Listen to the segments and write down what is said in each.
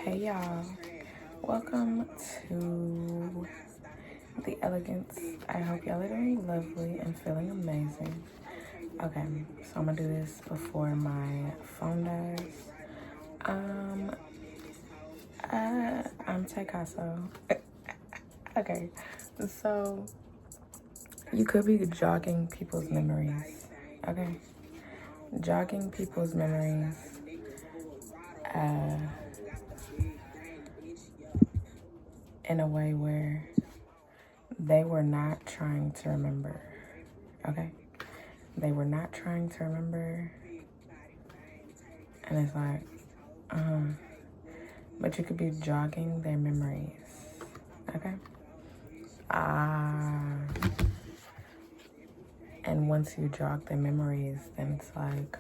Hey y'all, welcome to The Elegance. I hope y'all are doing lovely and feeling amazing. Okay, so I'm gonna do this before my phone dies. I'm Tekaso. Okay, so you could be jogging people's memories. Okay, jogging people's memories. In a way where they were not trying to remember, okay? They were not trying to remember, and it's like, but you could be jogging their memories, okay? And once you jog their memories, then it's like,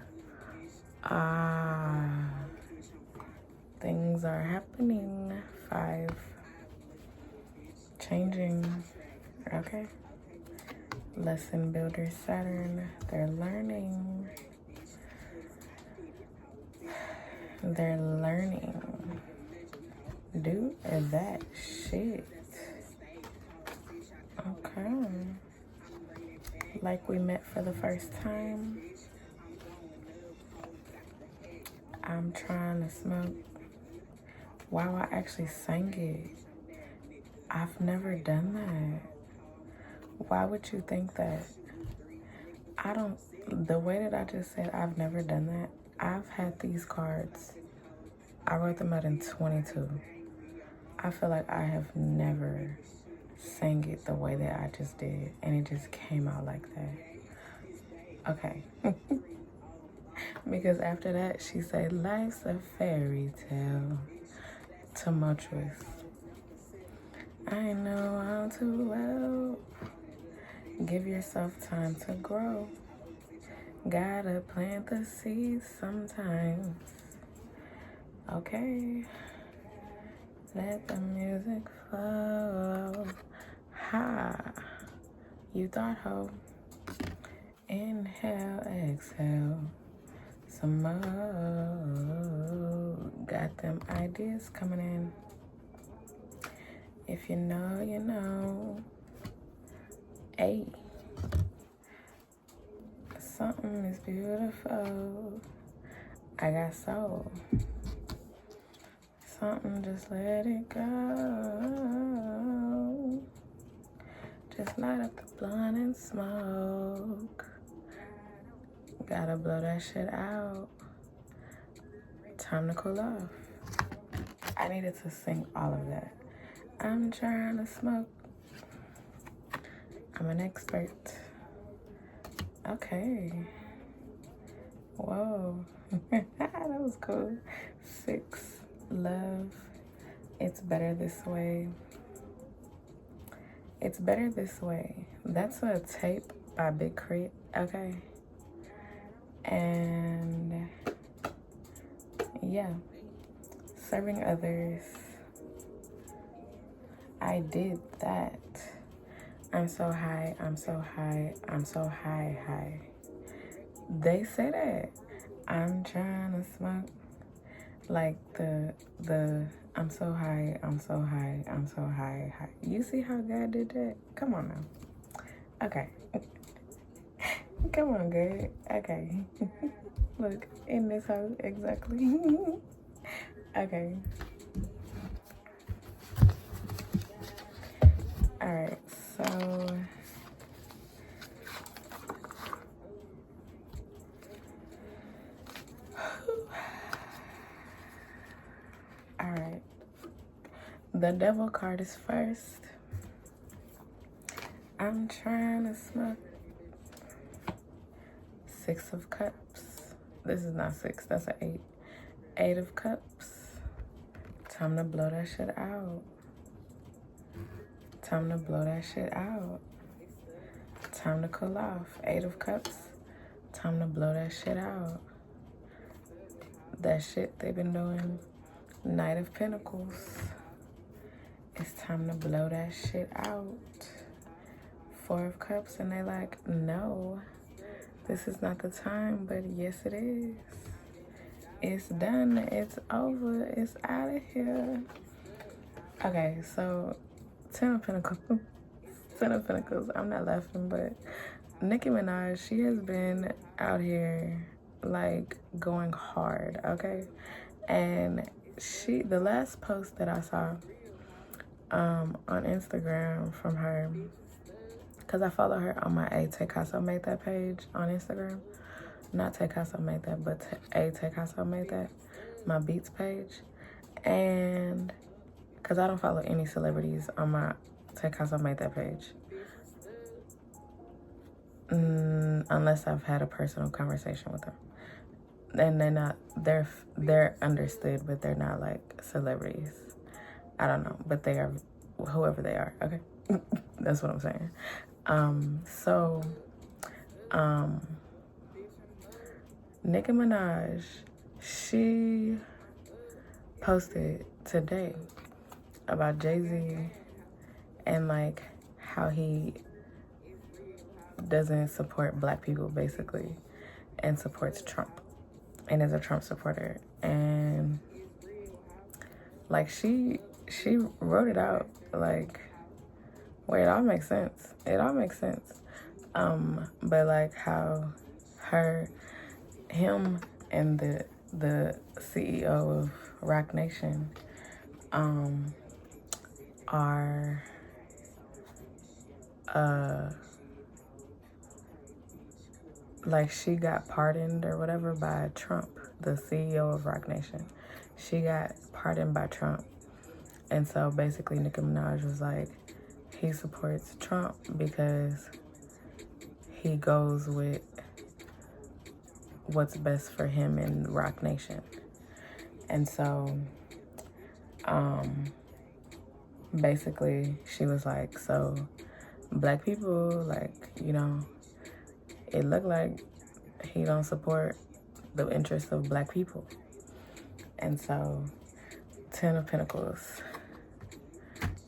things are happening. 5, changing, okay? Lesson builder Saturn, they're learning. They're learning. Do that shit. Okay. Like we met for the first time. I'm trying to smoke. Wow, I actually sang it. I've never done that. Why would you think that? The way that I just said I've never done that, I've had these cards. I wrote them out in 22. I feel like I have never sang it the way that I just did, and it just came out like that. Okay. Because after that, she said, life's a fairy tale. Tumultuous. I know all too well. Give yourself time to grow. Gotta plant the seeds sometimes. Okay. Let the music flow. Ha. You thought ho. Inhale, exhale. Some more. Got them ideas coming in. If you know, you know. Hey. Something is beautiful. I got soul. Something, just let it go. Just light up the blunt and smoke. Gotta blow that shit out. Time to cool off. I needed to sing all of that. I'm trying to smoke. I'm an expert. Okay. Whoa. That was cool. 6, love. It's better this way. It's better this way. That's a tape by Big Crit, okay? And yeah, serving others. I did that. I'm so high, I'm so high, I'm so high, high. They say that. I'm trying to smoke. Like the I'm so high, I'm so high, I'm so high, high. You see how God did that? Come on now. Okay. Come on, God. Okay. Look, in this house, exactly. Okay. Alright, so alright. The devil card is first. I'm trying to smoke. 6 of Cups. This is not 6, that's an 8. 8 of Cups. Time to blow that shit out. Time to blow that shit out. Time to cool off. 8 of Cups. Time to blow that shit out. That shit they've been doing. Knight of Pentacles. It's time to blow that shit out. 4 of Cups, and they like, no, this is not the time, but yes it is. It's done. It's over. It's out of here. Okay, so 10 of Pentacles. 10 of Pentacles. I'm not laughing, but Nicki Minaj, she has been out here like going hard, okay? And the last post that I saw on Instagram from her, because I follow her on my A Take Casso Made That page on Instagram. Not Take Casso Made That, but A Take Casso Made That, my Beats page. And because I don't follow any celebrities on my Take Casso Made That page. Unless I've had a personal conversation with them. And they're understood, but they're not like celebrities. I don't know, but they are whoever they are, okay? That's what I'm saying. Nicki Minaj, she posted today about Jay-Z and like how he doesn't support black people basically and supports Trump and is a Trump supporter. And like she wrote it out like, well, it all makes sense. It all makes sense. But like how him and the CEO of Rock Nation are like she got pardoned or whatever by Trump, the CEO of Rock Nation. She got pardoned by Trump. And so basically Nicki Minaj was like, he supports Trump because he goes with what's best for him in Rock Nation. And so basically she was like, so black people, like, you know, it looked like he don't support the interests of black people. And so 10 of Pentacles,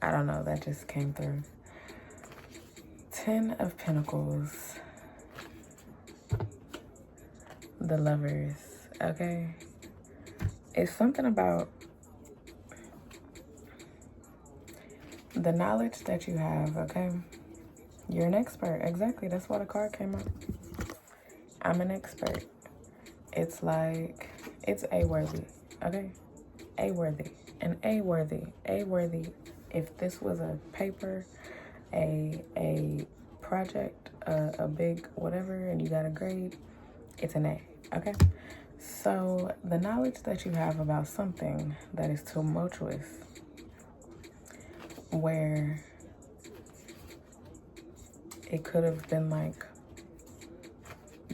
I don't know, that just came through. 10 of Pentacles, the Lovers, okay? It's something about the knowledge that you have, okay? You're an expert, exactly, that's why the card came up. I'm an expert. It's like, it's A-worthy, okay? A-worthy, and A-worthy. If this was a paper, a project, a big whatever, and you got a grade, it's an A, okay? So the knowledge that you have about something that is tumultuous, where it could have been like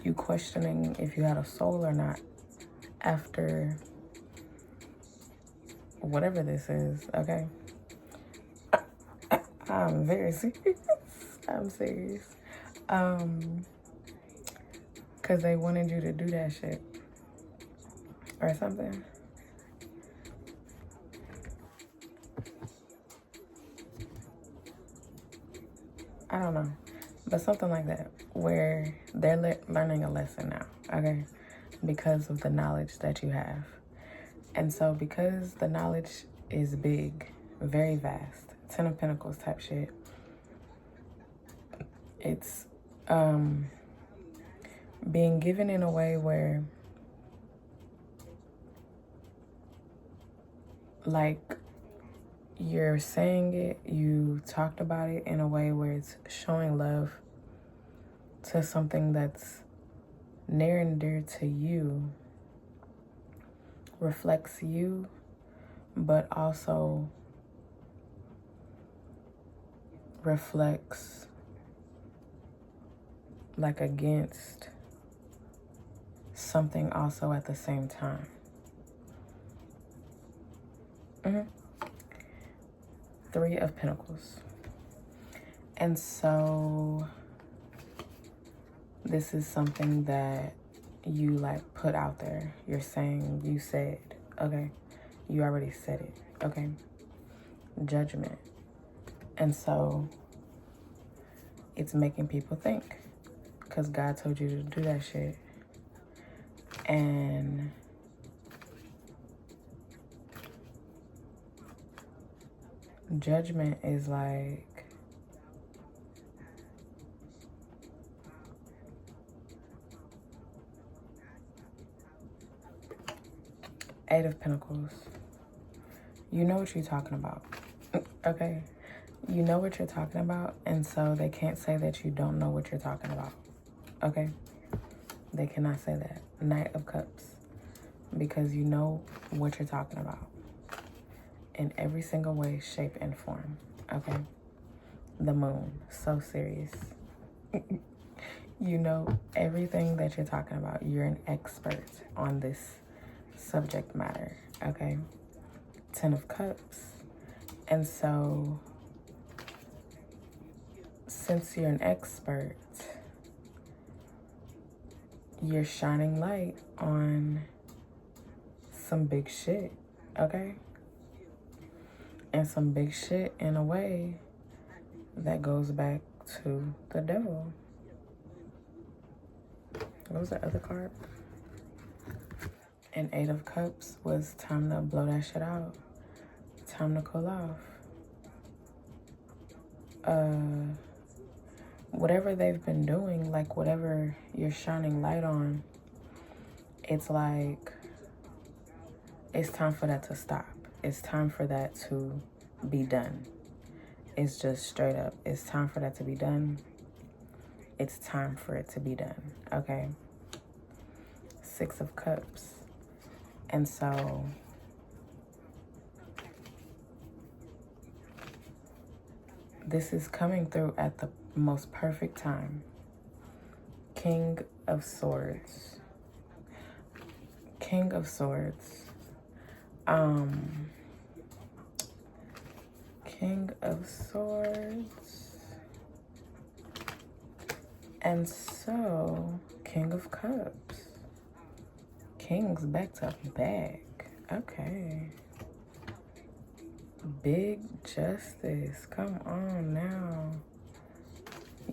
you questioning if you had a soul or not after whatever this is, okay? I'm very serious. I'm serious. Because they wanted you to do that shit or something. I don't know. But something like that, where they're learning a lesson now, okay? Because of the knowledge that you have. And so because the knowledge is big, very vast, 10 of Pentacles type shit, it's being given in a way where, like, you're saying it, you talked about it in a way where it's showing love to something that's near and dear to you, reflects you, but also reflects like against something also at the same time. Three of Pentacles. And so this is something that you like put out there. You're saying, you said, okay? You already said it, okay? Judgment. And so it's making people think, because God told you to do that shit. And Judgment is like, Eight of Pentacles. You know what you're talking about. Okay? You know what you're talking about, and so they can't say that you don't know what you're talking about. Okay? They cannot say that. Knight of Cups. Because you know what you're talking about. In every single way, shape, and form. Okay? The Moon. So serious. You know everything that you're talking about. You're an expert on this subject matter. Okay? Ten of Cups. And so, since you're an expert, you're shining light on some big shit, okay? And some big shit in a way that goes back to the devil. What was the other card? And Eight of Cups was time to blow that shit out. Time to cool off. Whatever they've been doing, like whatever you're shining light on, it's like, it's time for that to stop. It's time for that to be done. It's just straight up. It's time for that to be done. It's time for it to be done, okay? Six of Cups. And so, this is coming through at the most perfect time. King of Swords. King of Swords. King of Swords. And so, King of Cups. Kings back to back. Okay. Big justice. Come on now.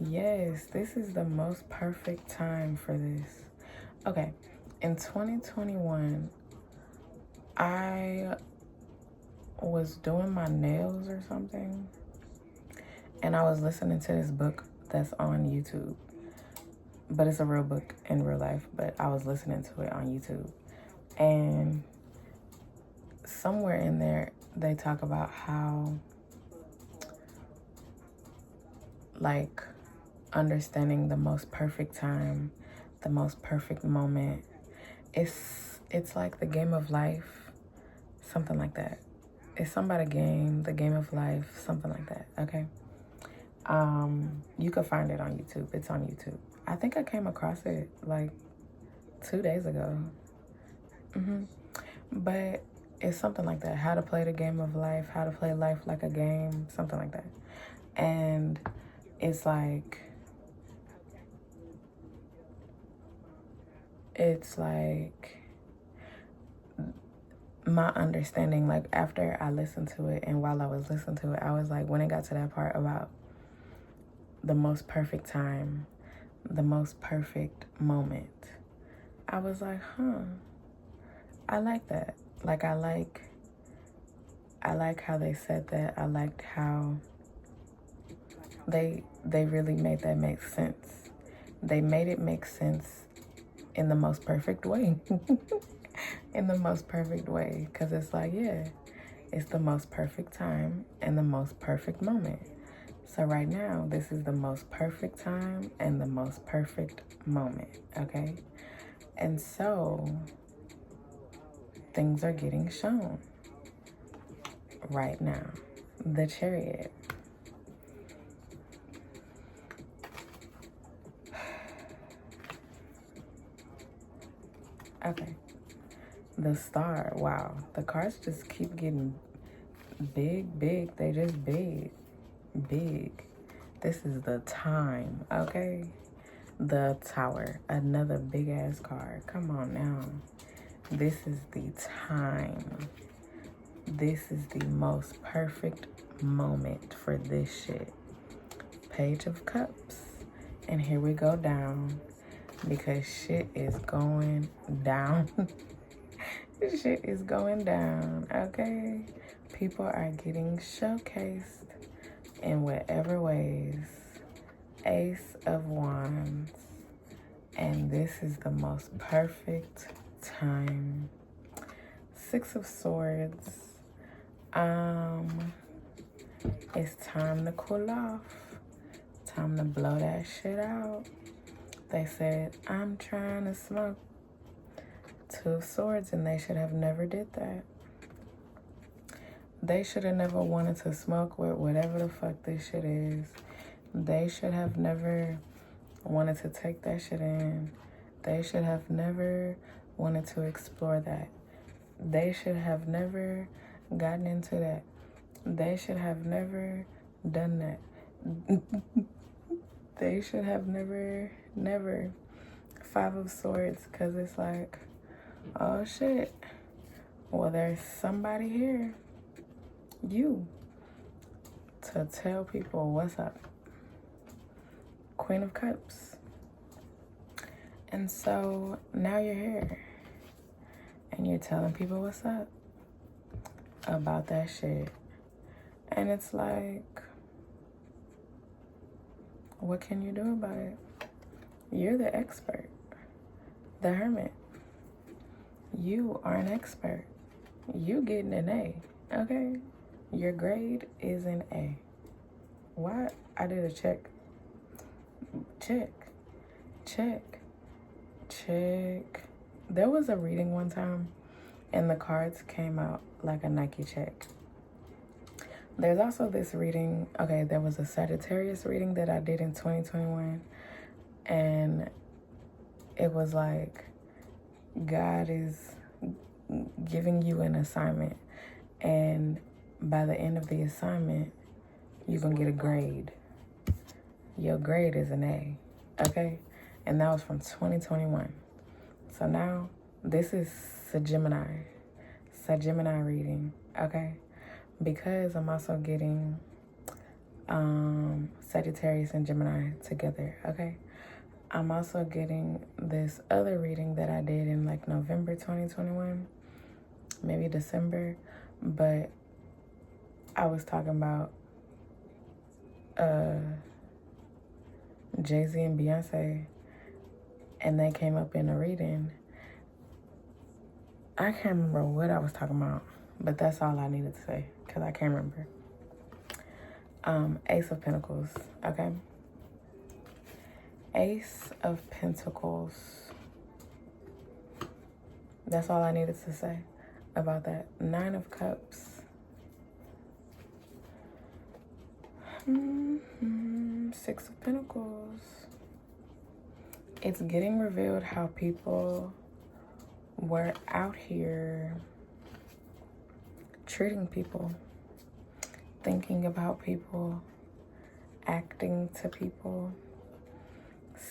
Yes, this is the most perfect time for this. Okay. In 2021, I was doing my nails or something, and I was listening to this book that's on YouTube. But it's a real book in real life, but I was listening to it on YouTube. And somewhere in there, they talk about how, like, understanding the most perfect time, the most perfect moment. It's like the game of life, something like that. It's something about a game, the game of life, something like that, okay? You can find it on YouTube. It's on YouTube. I think I came across it like 2 days ago. But it's something like that. How to play the game of life, how to play life like a game, something like that. And it's like, my understanding, like after I listened to it and while I was listening to it, I was like, when it got to that part about the most perfect time, the most perfect moment, I was like, I like that. Like, I like how they said that. I liked how they really made that make sense. They made it make sense in the most perfect way. In the most perfect way. Because it's like, yeah, it's the most perfect time and the most perfect moment. So right now, this is the most perfect time and the most perfect moment, okay? And so, things are getting shown right now. The Chariot. Okay. The Star. Wow. The cards just keep getting big. They just big. This is the time, okay? The Tower. Another big ass card. Come on now. This is the time. This is the most perfect moment for this shit. Page of Cups. And here we go down, because shit is going down. Shit is going down, okay? People are getting showcased in whatever ways. Ace of Wands. And this is the most perfect time. Six of Swords. It's time to cool off. Time to blow that shit out. They said, I'm trying to smoke. Two of Swords, and they should have never did that. They should have never wanted to smoke with whatever the fuck this shit is. They should have never wanted to take that shit in. They should have never wanted to explore that. They should have never gotten into that. They should have never done that. They should have never. Five of Swords, because it's like, oh shit, well, there's somebody here, you, to tell people what's up. Queen of Cups. And so now you're here and you're telling people what's up about that shit. And it's like, what can you do about it? You're the expert, the Hermit. You are an expert. You getting an A, okay? Your grade is an A. Why? I did a check. Check. There was a reading one time and the cards came out like a Nike check. There's also this reading, okay, there was a Sagittarius reading that I did in 2021, and it was like, God is giving you an assignment, and by the end of the assignment, you're gonna get a grade. Your grade is an A, okay? And that was from 2021. So now, this is sagemini reading, okay? Because I'm also getting Sagittarius and Gemini together, okay? I'm also getting this other reading that I did in like November 2021, maybe December, but I was talking about Jay-Z and Beyonce, and they came up in a reading. I can't remember what I was talking about, but that's all I needed to say, because I can't remember. Ace of Pentacles, okay? Ace of Pentacles. That's all I needed to say about that. Nine of Cups. Six of Pentacles. It's getting revealed how people were out here treating people, thinking about people, acting to people.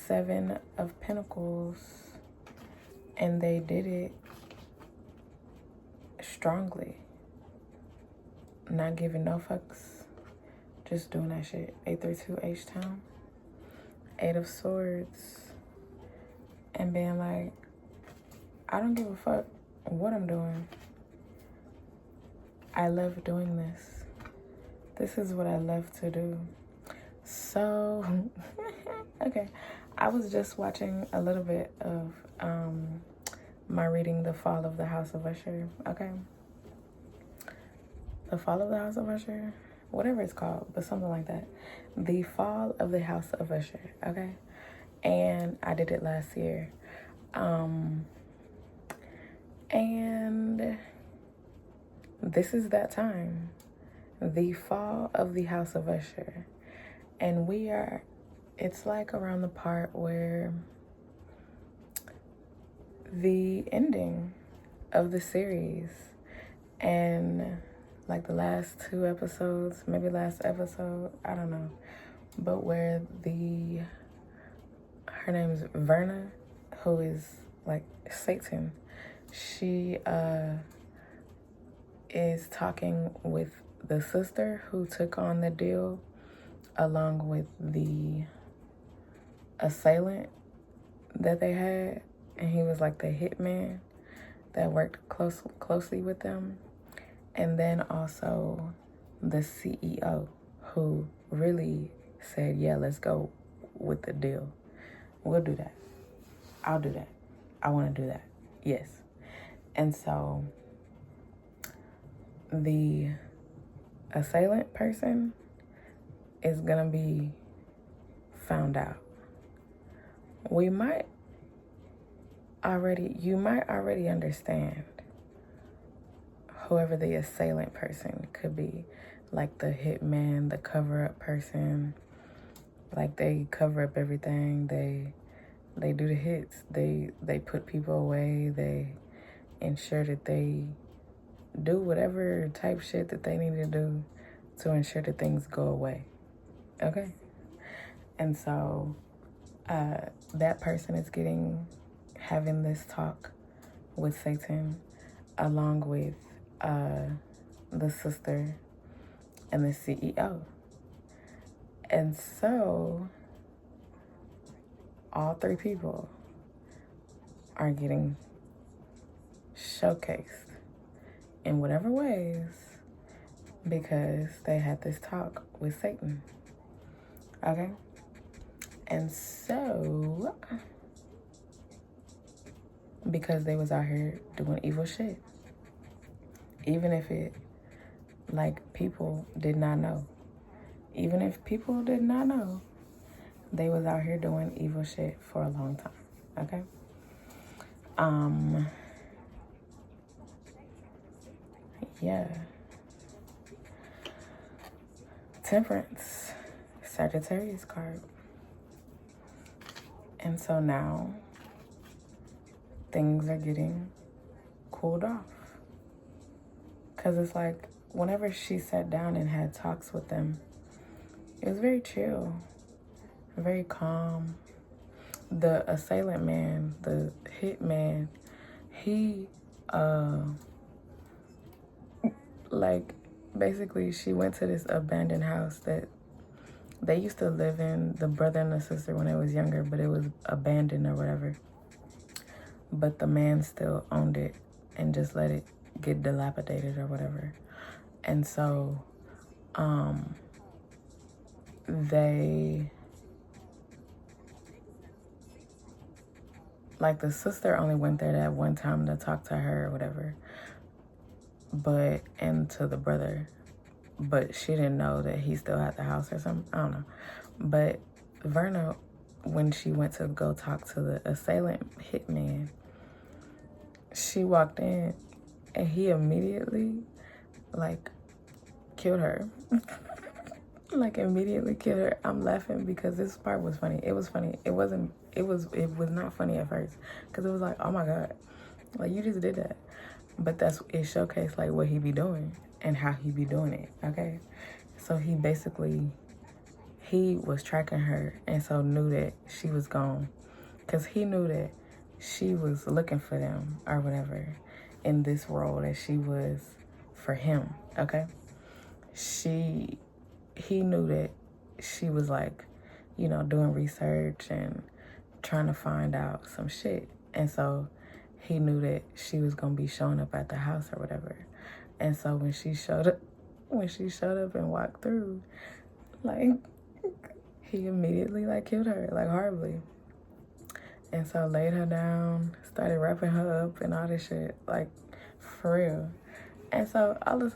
Seven of Pentacles, and they did it strongly, not giving no fucks, just doing that shit. 832 H-Town. Eight of Swords, and being like, I don't give a fuck what I'm doing. I love doing this. This is what I love to do. So, okay. I was just watching a little bit of my reading, The Fall of the House of Usher, okay? The Fall of the House of Usher? Whatever it's called, but something like that. The Fall of the House of Usher, okay? And I did it last year. And this is that time. The Fall of the House of Usher. And it's like around the part where the ending of the series, and like the last two episodes, maybe last episode, I don't know, but where her name's Verna, who is like Satan, she is talking with the sister who took on the deal along with the assailant that they had, and he was like the hitman that worked closely with them, and then also the CEO who really said, yeah, let's go with the deal. We'll do that. I'll do that. I want to do that. Yes. And so the assailant person is going to be found out. You might already understand whoever the assailant person could be, like the hitman, the cover-up person. Like, they cover up everything. They do the hits. They put people away. They ensure that they do whatever type shit that they need to do to ensure that things go away. Okay? And so that person is having this talk with Satan, along with the sister and the CEO. And so all three people are getting showcased in whatever ways because they had this talk with Satan. Okay? And so, because they was out here doing evil shit, even if people did not know. Even if people did not know, they was out here doing evil shit for a long time. Okay? Yeah. Temperance, Sagittarius card. And so now things are getting cooled off. Because it's like, whenever she sat down and had talks with them, it was very chill, very calm. The assailant man, the hit man, he, basically she went to this abandoned house that they used to live in, the brother and the sister, when they was younger, but it was abandoned or whatever. But the man still owned it and just let it get dilapidated or whatever. And so, the sister only went there that one time to talk to her or whatever, and to the brother, but she didn't know that he still had the house or something. I don't know. But Verna, when she went to go talk to the assailant hitman, she walked in and he immediately, killed her. Immediately killed her. I'm laughing because this part was funny. It was funny. It was not funny at first because it was like, oh my God, you just did that. But it showcased what he be doing and how he be doing it. Okay. So he was tracking her, and so knew that she was gone because he knew that she was looking for them or whatever in this role that she was for him. Okay. He knew that she was doing research and trying to find out some shit. And so he knew that she was going to be showing up at the house or whatever. And so when she showed up and walked through, he immediately killed her, horribly. And so laid her down, started wrapping her up and all this shit, for real. And so all of a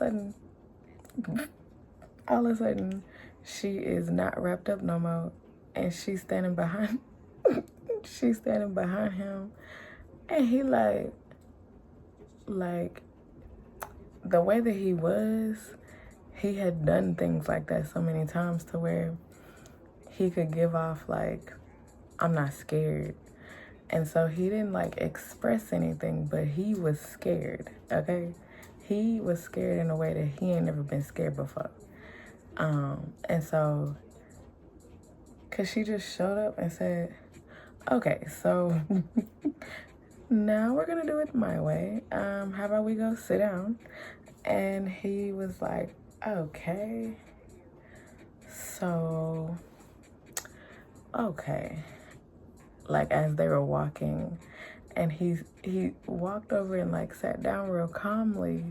sudden, she is not wrapped up no more, and she's standing behind him, and he the way that he had done things like that so many times to where he could give off I'm not scared. And so he didn't express anything, but he was scared. Okay, he was scared in a way that he ain't never been scared before. And so, cause she just showed up and said, okay, so now we're gonna do it my way. How about we go sit down? And he was like, okay. So, okay. As they were walking, And he walked over and like sat down real calmly,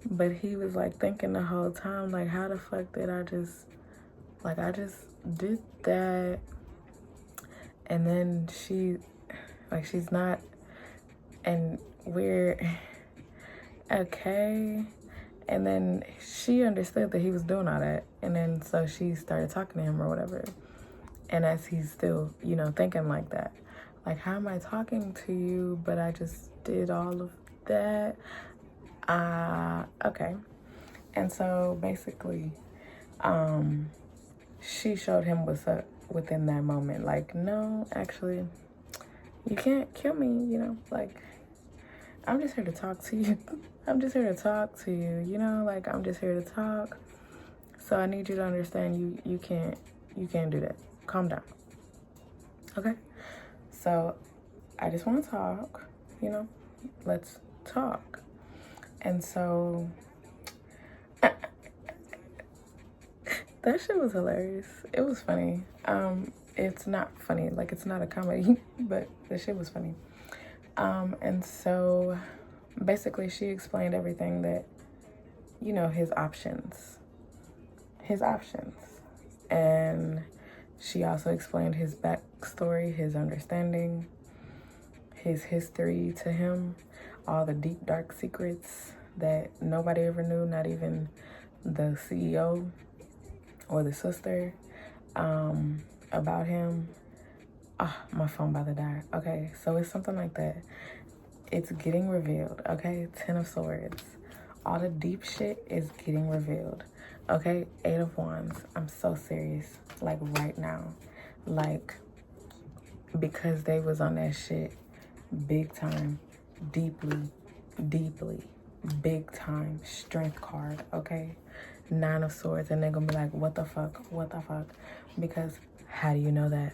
but he was like thinking the whole time, like, how the fuck did I just did that? And then she's not, and we're okay. And then she understood that he was doing all that, and then so she started talking to him or whatever. And as he's still, you know, thinking like that, like, how am I talking to you, but I just did all of that? Okay. And so basically, she showed him what's up within that moment. Like, no, actually, you can't kill me, you know? Like, I'm just here to talk to you. I'm just here to talk to you, you know? Like, I'm just here to talk. So I need you to understand you can't do that. Calm down. Okay? So I just want to talk, you know? Let's talk. And so that shit was hilarious. It was funny. It's not funny, like, it's not a comedy, but the shit was funny. And so basically she explained everything that, you know, his options. And she also explained his backstory, his understanding, his history to him, all the deep, dark secrets that nobody ever knew, not even the CEO or the sister, about him. My phone about to die. Okay, so it's something like that. It's getting revealed, okay? 10 of Swords. All the deep shit is getting revealed, okay? 8 of Wands. I'm so serious, like, right now. Like, because they was on that shit big time, deeply, big time. Strength card, okay? 9 of Swords, and they're gonna be like, what the fuck? Because how do you know that?